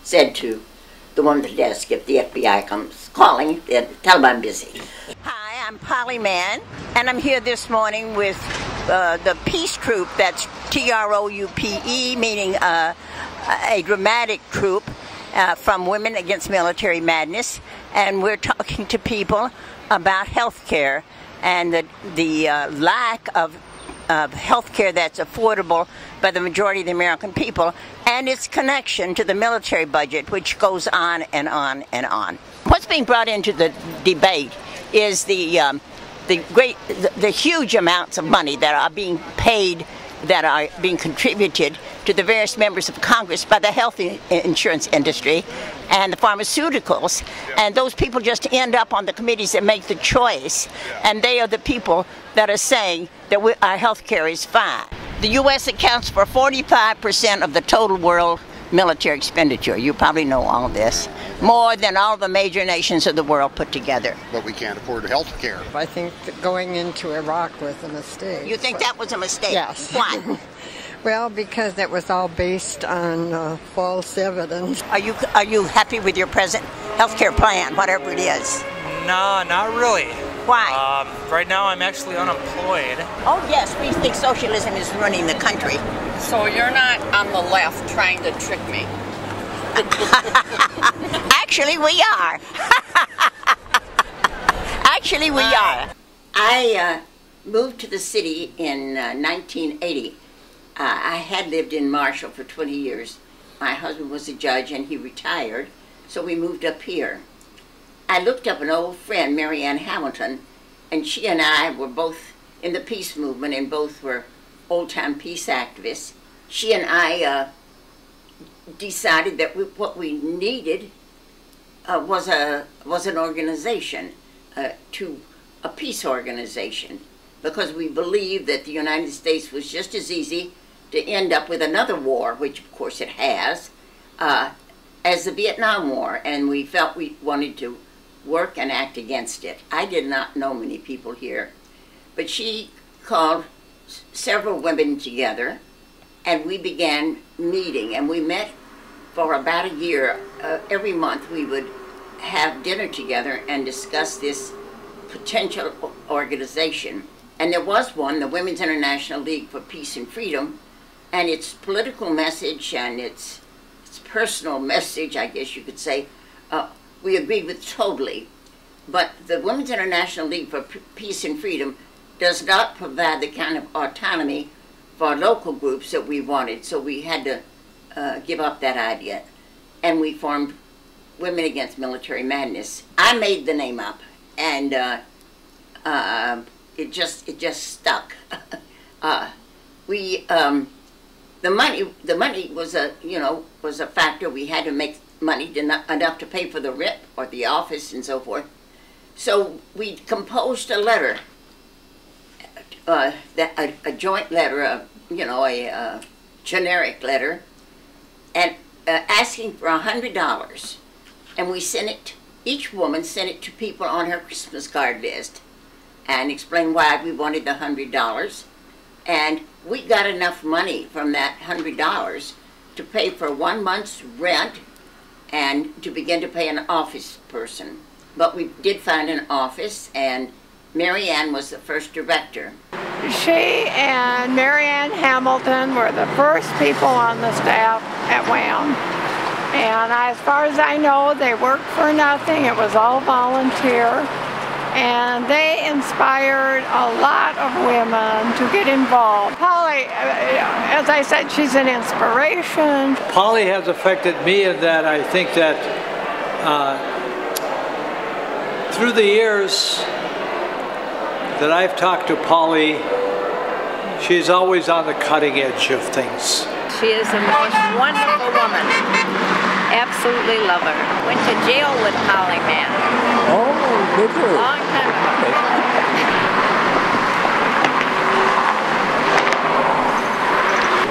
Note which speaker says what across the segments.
Speaker 1: said to the woman at the desk, if the FBI comes calling, tell them I'm busy. Hi, I'm Polly Mann, and I'm here this morning with the peace troupe. That's TROUPE, meaning a dramatic troupe from Women Against Military Madness, and we're talking to people about health care and the lack of health care that's affordable by the majority of the American people, and its connection to the military budget, which goes on and on and on. What's being brought into the debate is the huge amounts of money that are being paid, that are being contributed to the various members of Congress by the health insurance industry and the pharmaceuticals, and those people just end up on the committees that make the choice, and they are the people that are saying that our health care is fine. The U.S. accounts for 45% of the total world military expenditure. You probably know all of this. More than all the major nations of the world put together.
Speaker 2: But we can't afford health care.
Speaker 3: I think that going into Iraq was a mistake.
Speaker 1: You think that was a mistake?
Speaker 3: Yes.
Speaker 1: Why?
Speaker 3: Well, because it was all based on false evidence.
Speaker 1: Are you happy with your present health care plan, whatever it is?
Speaker 4: No, not really.
Speaker 1: Why?
Speaker 4: Right now I'm actually unemployed.
Speaker 1: Oh yes, we think socialism is running the country.
Speaker 5: So you're not on the left trying to trick me?
Speaker 1: Actually, we are. Actually, we are. I moved to the city in 1980. I had lived in Marshall for 20 years. My husband was a judge and he retired, so we moved up here. I looked up an old friend, Mary Ann Hamilton, and she and I were both in the peace movement and both were old-time peace activists. She and I decided that what we needed was an organization, a peace organization, because we believed that the United States was just as easy to end up with another war, which of course it has, as the Vietnam War, and we felt we wanted to work and act against it. I did not know many people here, but she called several women together, and we began meeting, and we met for about a year. Every month we would have dinner together and discuss this potential organization. And there was one, the Women's International League for Peace and Freedom, and its political message and its personal message, I guess you could say, we agreed with totally. But the Women's International League for Peace and Freedom does not provide the kind of autonomy for local groups that we wanted, so we had to give up that idea. And we formed Women Against Military Madness. I made the name up, and it just stuck. The money was a factor. We had to make money enough to pay for the rent or the office and so forth. So we composed a letter, a joint letter, a generic letter, and asking for $100. And we sent it, each woman sent it to people on her Christmas card list and explained why we wanted the $100. And we got enough money from that $100 to pay for 1 month's rent and to begin to pay an office person. But we did find an office, and Mary Ann was the first director.
Speaker 6: She and Mary Ann Hamilton were the first people on the staff at WAMM. And as far as I know, they worked for nothing. It was all volunteer. And they inspired a lot of women to get involved. Polly, as I said, she's an inspiration.
Speaker 7: Polly has affected me in that I think that through the years that I've talked to Polly, she's always on the cutting edge of things.
Speaker 8: She is the most wonderful woman. Absolutely love her. Went to jail with Polly Mann.
Speaker 9: Oh, did you?
Speaker 8: Long time ago.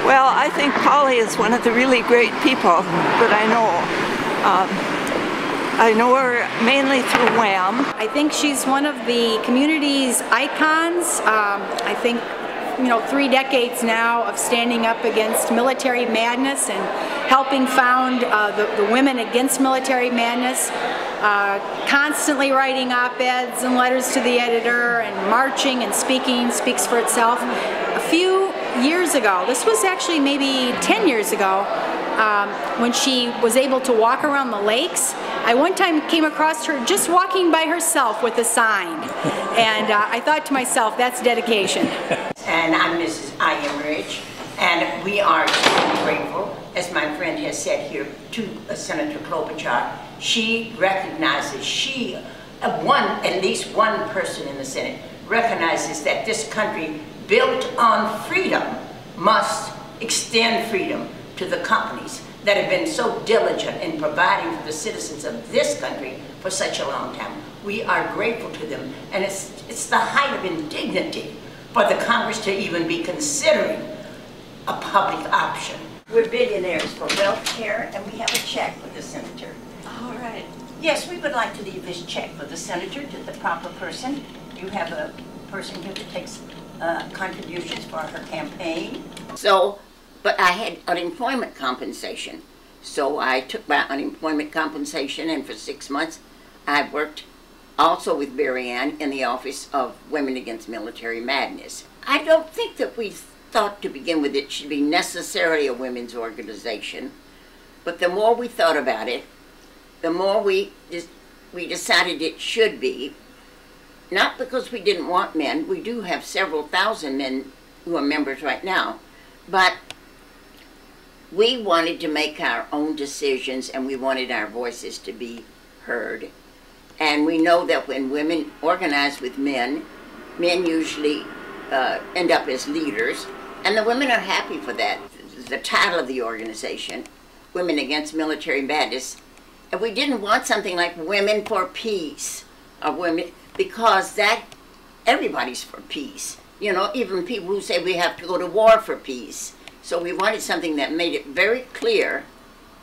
Speaker 10: Well, I think Polly is one of the really great people that I know. I know her mainly through WAMM.
Speaker 11: I think she's one of the community's icons. I think, 3 decades now of standing up against military madness and helping found the Women Against Military Madness, constantly writing op-eds and letters to the editor and marching and speaking, speaks for itself. A few years ago, this was actually maybe 10 years ago, when she was able to walk around the lakes, I one time came across her just walking by herself with a sign. And I thought to myself, that's dedication.
Speaker 1: And I'm Mrs. I.M. Rich, and we are so grateful, as my friend has said here, to Senator Klobuchar. She recognizes, at least one person in the Senate, recognizes that this country built on freedom must extend freedom to the companies that have been so diligent in providing for the citizens of this country for such a long time. We are grateful to them, and it's the height of indignity for the Congress to even be considering a public option. We're billionaires for wealth care, and we have a check for the senator.
Speaker 8: All right.
Speaker 1: Yes, we would like to leave this check for the senator to the proper person. You have a person here that takes contributions for her campaign. But I had unemployment compensation. So I took my unemployment compensation, and for 6 months I worked also with Mary Ann in the office of Women Against Military Madness. I don't think that we thought to begin with it should be necessarily a women's organization, but the more we thought about it, the more we decided it should be, not because we didn't want men. We do have several thousand men who are members right now, but we wanted to make our own decisions, and we wanted our voices to be heard. And we know that when women organize with men, men usually end up as leaders, and the women are happy for that. The title of the organization, Women Against Military Madness, and we didn't want something like Women for Peace, or women, because that, everybody's for peace. You know, even people who say we have to go to war for peace. So we wanted something that made it very clear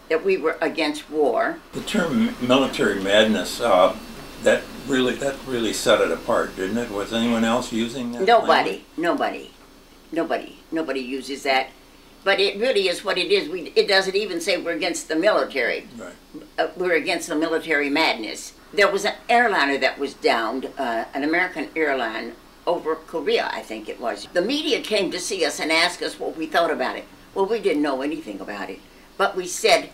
Speaker 1: that we were against war.
Speaker 12: The term military madness, that really set it apart, didn't it? Was anyone else using that?
Speaker 1: Nobody uses that. But it really is what it is. It doesn't even say we're against the military. Right. We're against the military madness. There was an airliner that was downed, an American airline, over Korea, I think it was. The media came to see us and asked us what we thought about it. Well, we didn't know anything about it. But we said,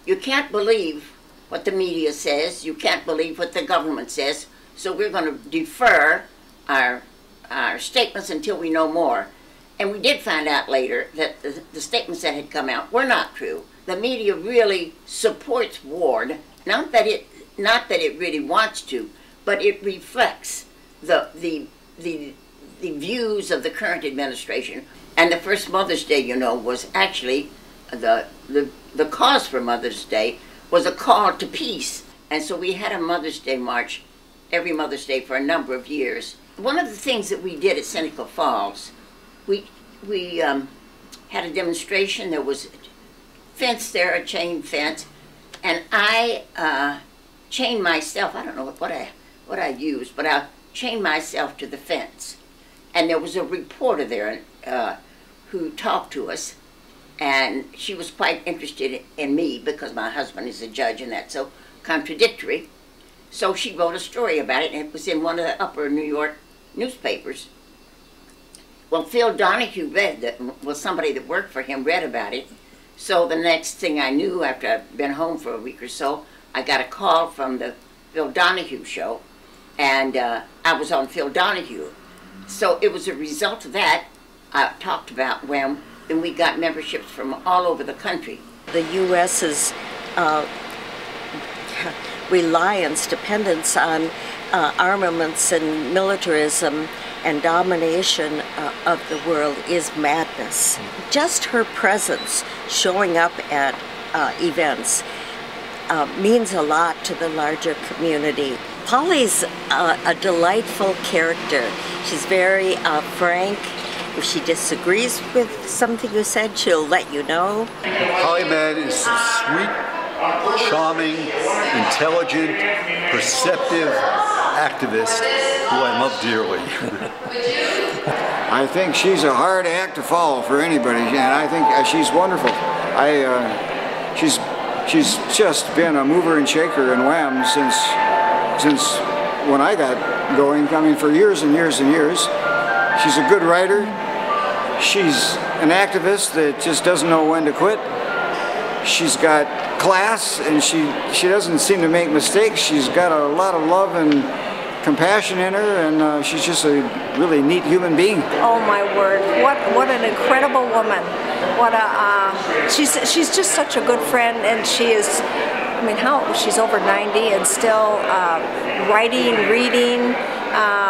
Speaker 1: you can't believe what the media says, you can't believe what the government says, so we're going to defer our statements until we know more. And we did find out later that the statements that had come out were not true. The media really supports war, not that it really wants to, but it reflects the views of the current administration. And the first Mother's Day, you know, was actually the cause for Mother's Day was a call to peace. And so we had a Mother's Day march every Mother's Day for a number of years. One of the things that we did at Seneca Falls, we had a demonstration. There was a fence there, a chain fence, and I chained myself. I don't know what I used, but I chained myself to the fence. And there was a reporter there who talked to us, and she was quite interested in me because my husband is a judge, and that's so contradictory. So she wrote a story about it, and it was in one of the upper New York newspapers. Well, Phil Donahue somebody that worked for him read about it. So the next thing I knew, after I'd been home for a week or so, I got a call from the Phil Donahue show, and I was on Phil Donahue. So it was a result of that. I talked about WAMM, and we got memberships from all over the country.
Speaker 10: The U.S.'s reliance, dependence on armaments and militarism and domination of the world is madness. Just her presence, showing up at events, means a lot to the larger community. Polly's a delightful character. She's very frank. If she disagrees with something you said, she'll let you know.
Speaker 13: Polly Mann is sweet, charming, intelligent, perceptive, activist who I love dearly.
Speaker 14: I think she's a hard act to follow for anybody, and I think she's wonderful. She's just been a mover and shaker in WAMM since when I got going. I mean, for years and years and years. She's a good writer. She's an activist that just doesn't know when to quit. She's got class, and she doesn't seem to make mistakes. She's got a lot of love and compassion in her, and she's just a really neat human being.
Speaker 15: Oh my word! What an incredible woman! What a she's just such a good friend, and she is. I mean, she's over 90 and still writing, reading.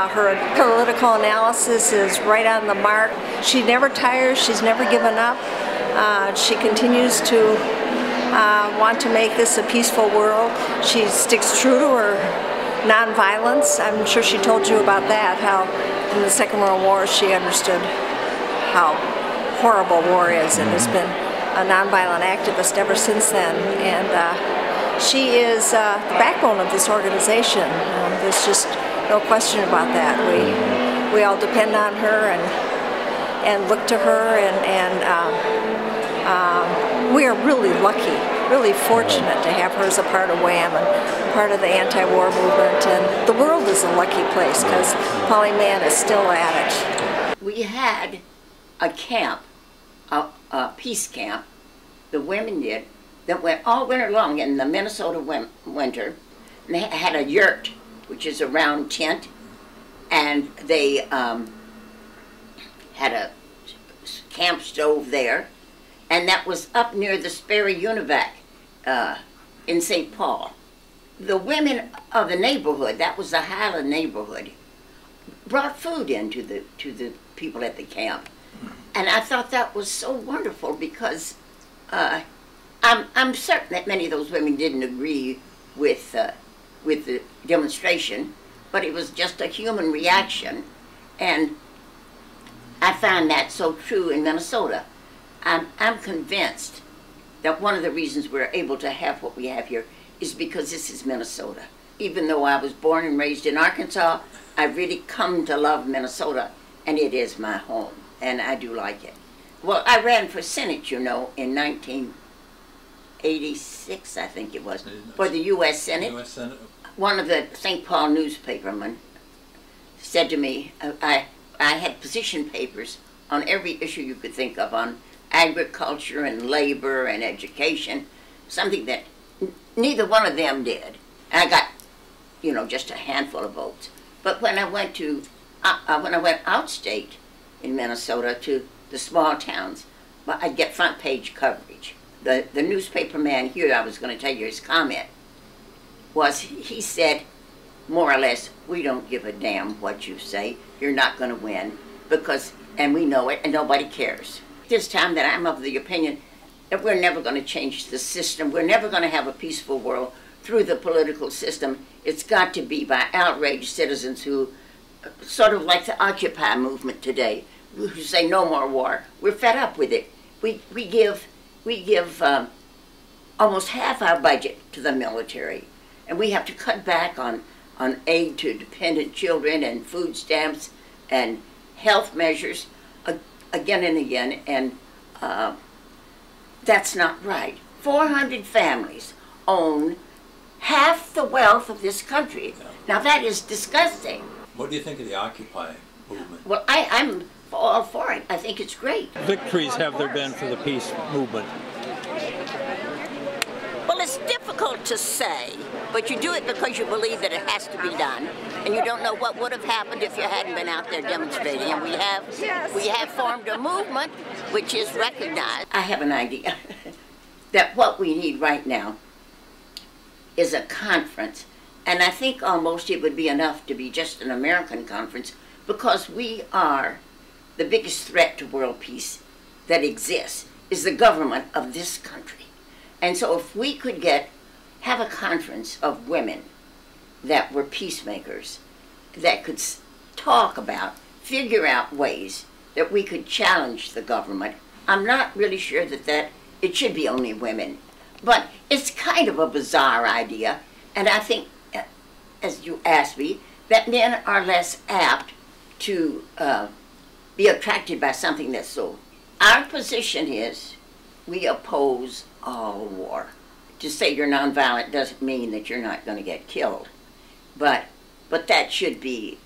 Speaker 15: Her political analysis is right on the mark. She never tires. She's never given up. She continues to want to make this a peaceful world. She sticks true to her nonviolence. I'm sure she told you about that, how in the Second World War she understood how horrible war is and has been a nonviolent activist ever since then. And she is the backbone of this organization. There's just no question about that. We all depend on her and look to her, and we are really lucky, really fortunate to have her as a part of WAMM and part of the anti-war movement. And the world is a lucky place because Polly Mann is still at it.
Speaker 1: We had a camp, a peace camp, the women did, that went all winter long in the Minnesota winter. And they had a yurt, which is a round tent, and they had a camp stove there, and that was up near the Sperry Univac in St. Paul. The women of the neighborhood, that was the Highland neighborhood, brought food in to the people at the camp. And I thought that was so wonderful because I'm certain that many of those women didn't agree with the demonstration, but it was just a human reaction. And I find that so true in Minnesota. I'm convinced that one of the reasons we're able to have what we have here is because this is Minnesota. Even though I was born and raised in Arkansas, I've really come to love Minnesota, and it is my home, and I do like it. Well, I ran for Senate, you know, in 1986, I think it was, for the U.S. Senate. One of the St. Paul newspapermen said to me, I had position papers on every issue you could think of, on agriculture and labor and education, something that neither one of them did. And I got, you know, just a handful of votes. But when I went outstate in Minnesota to the small towns, I'd get front page coverage. The newspaper man here, I was going to tell you his comment, was he said, more or less, we don't give a damn what you say. You're not going to win, because, and we know it, and nobody cares. This time that I'm of the opinion that we're never going to change the system. We're never going to have a peaceful world through the political system. It's got to be by outraged citizens who, sort of like the Occupy movement today, who say no more war. We're fed up with it. We give almost half our budget to the military, and we have to cut back on aid to dependent children and food stamps and health measures again and again, and that's not right. 400 families own half the wealth of this country. Now that is disgusting.
Speaker 12: What do you think of the Occupy movement?
Speaker 1: Well, I'm all for it. I think it's great.
Speaker 9: Victories have there been for the peace movement?
Speaker 1: Well, it's difficult to say, but you do it because you believe that it has to be done, and you don't know what would have happened if you hadn't been out there demonstrating. And we have formed a movement which is recognized. I have an idea that what we need right now is a conference, and I think almost it would be enough to be just an American conference, because we are the biggest threat to world peace that exists is the government of this country. And so if we could have a conference of women that were peacemakers, that could talk about, figure out ways that we could challenge the government. I'm not really sure that it should be only women, but it's kind of a bizarre idea, and I think, as you asked me, that men are less apt to be attracted by something that's so. Our position is we oppose all war. To say you're nonviolent doesn't mean that you're not going to get killed, but that should be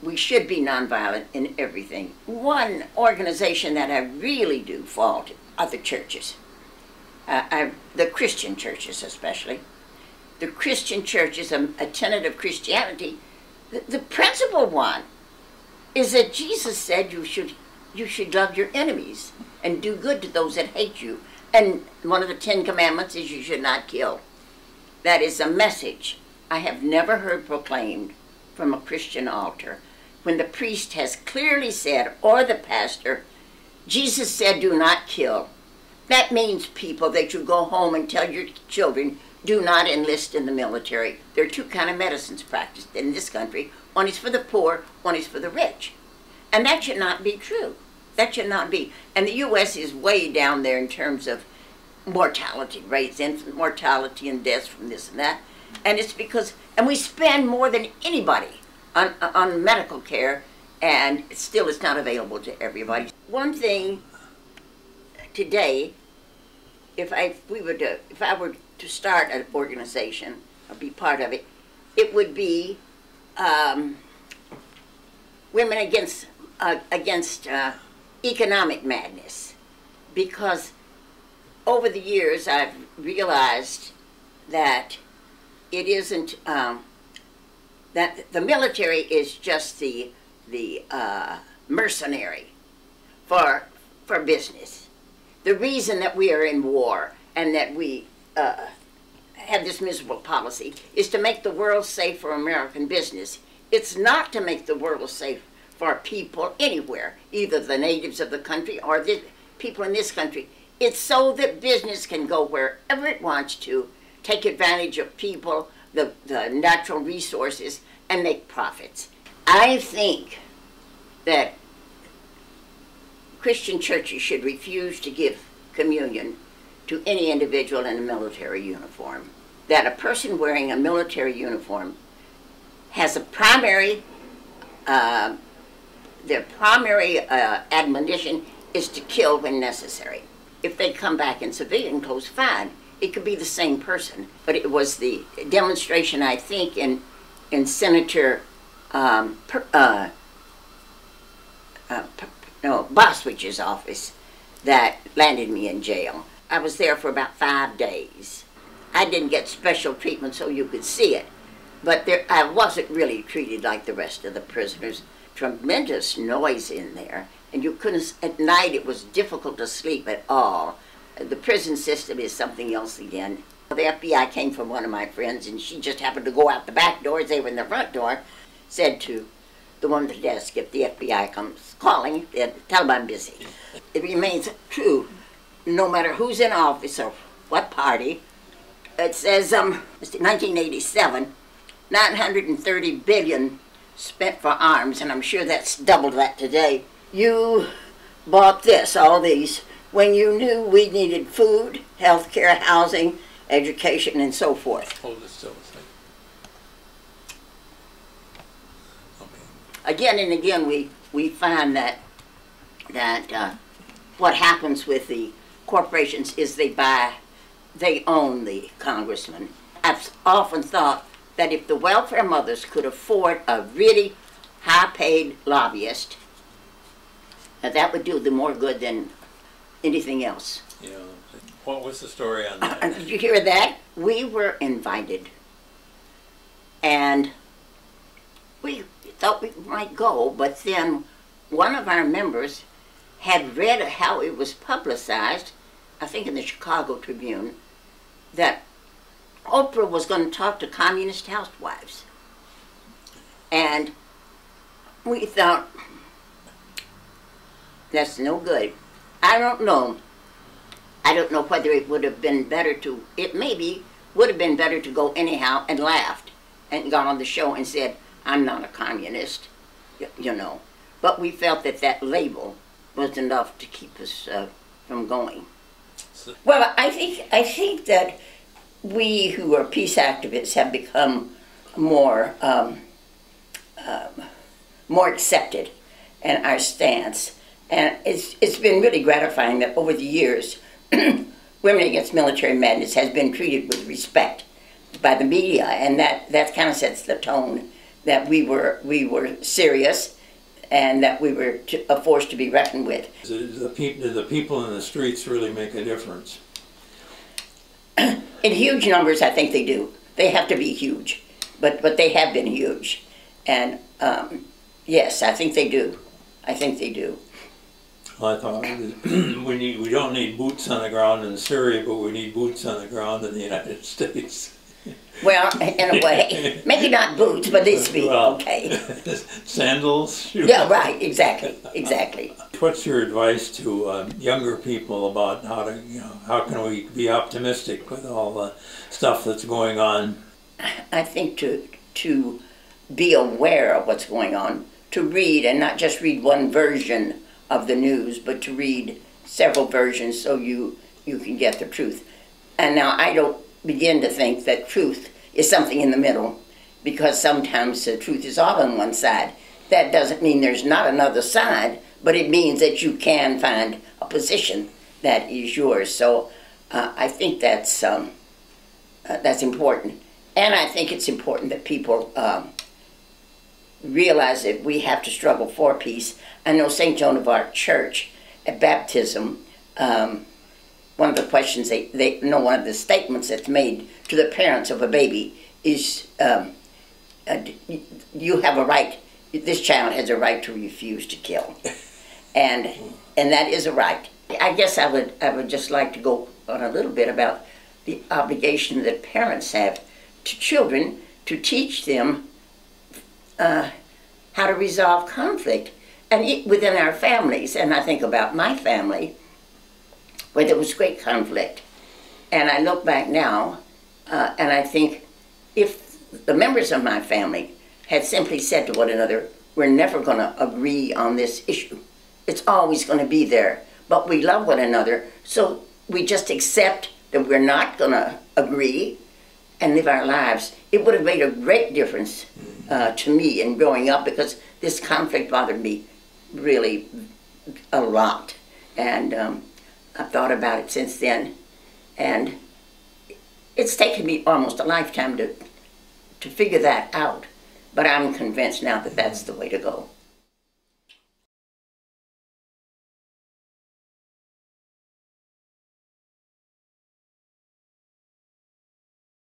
Speaker 1: we should be nonviolent in everything. One organization that I really do fault are the churches, the Christian churches especially. The Christian churches, a tenet of Christianity, the principal one is that Jesus said you should love your enemies and do good to those that hate you. And one of the 10 Commandments is you should not kill. That is a message I have never heard proclaimed from a Christian altar when the priest has clearly said, or the pastor, Jesus said do not kill. That means, people, that you go home and tell your children do not enlist in the military. There are two kinds of medicines practiced in this country. One is for the poor, one is for the rich. And that should not be true. That should not be. And the U.S. is way down there in terms of mortality rates, infant mortality and deaths from this and that. And it's because, and we spend more than anybody on medical care, and still it's not available to everybody. One thing today, if I were to start an organization or be part of it, it would be women against economic madness, because over the years I've realized that it isn't that the military is just the mercenary for business. The reason that we are in war and that we have this miserable policy is to make the world safe for American business. It's not to make the world safe for people anywhere, either the natives of the country or the people in this country. It's so that business can go wherever it wants to, take advantage of people, the natural resources, and make profits. I think that Christian churches should refuse to give communion to any individual in a military uniform. That a person wearing a military uniform has a primary, their primary admonition is to kill when necessary. If they come back in civilian clothes, fine. It could be the same person. But it was the demonstration, I think, in Senator Boswich's office that landed me in jail. I was there for about 5 days. I didn't get special treatment so you could see it, but I wasn't really treated like the rest of the prisoners. Tremendous noise in there, and you couldn't, at night it was difficult to sleep at all. The prison system is something else again. The FBI came from one of my friends, and she just happened to go out the back door as they were in the front door, said to the one at the desk, if the FBI comes calling, tell them I'm busy. It remains true, no matter who's in office or what party. It says, 1987, 930 billion spent for arms, and I'm sure that's doubled that today. You bought this, all these, when you knew we needed food, health care, housing, education, and so forth.
Speaker 12: Hold this still a second.
Speaker 1: Again and again, we find that what happens with the corporations is they own the congressman. I've often thought that if the welfare mothers could afford a really high-paid lobbyist, that would do them more good than anything else.
Speaker 12: Yeah. What was the story on that?
Speaker 1: Did you hear that? We were invited, and we thought we might go, but then one of our members had read how it was publicized, I think in the Chicago Tribune, that Oprah was going to talk to Communist Housewives. And we thought, that's no good. I don't know. I don't know whether it would have been better to, it maybe would have been better to go anyhow, and laughed and got on the show and said, I'm not a communist, you know. But we felt that that label was enough to keep us from going. Well, I think that we who are peace activists have become more more accepted in our stance. And it's been really gratifying that over the years, Women Against Military Madness has been treated with respect by the media, and that kind of sets the tone that we were serious and that we were a force to be reckoned with.
Speaker 12: Do the people in the streets really make a difference?
Speaker 1: In huge numbers, I think they do. They have to be huge, but they have been huge, and yes, I think they do. I think they do.
Speaker 12: Well, I thought we don't need boots on the ground in Syria, but we need boots on the ground in the United States.
Speaker 1: Well, in a way, maybe not boots, but this be okay.
Speaker 12: Sandals.
Speaker 1: Yeah, right. Exactly. Exactly.
Speaker 12: What's your advice to younger people about how can we be optimistic with all the stuff that's going on?
Speaker 1: I think to be aware of what's going on, to read and not just read one version of the news, but to read several versions so you can get the truth. And now I don't begin to think that truth is something in the middle, because sometimes the truth is all on one side. That doesn't mean there's not another side, but it means that you can find a position that is yours. So I think that's important. And I think it's important that people realize that we have to struggle for peace. I know St. Joan of Arc Church at baptism, one of the questions one of the statements that's made to the parents of a baby is, you have a right, this child has a right to refuse to kill. And that is a right. I guess I would just like to go on a little bit about the obligation that parents have to children to teach them how to resolve conflict and within our families. And I think about my family, where there was great conflict. And I look back now, and I think if the members of my family had simply said to one another, we're never going to agree on this issue. It's always going to be there, but we love one another, so we just accept that we're not going to agree and live our lives. It would have made a great difference to me in growing up, because this conflict bothered me really a lot. And I've thought about it since then, and it's taken me almost a lifetime to figure that out. But I'm convinced now that that's the way to go.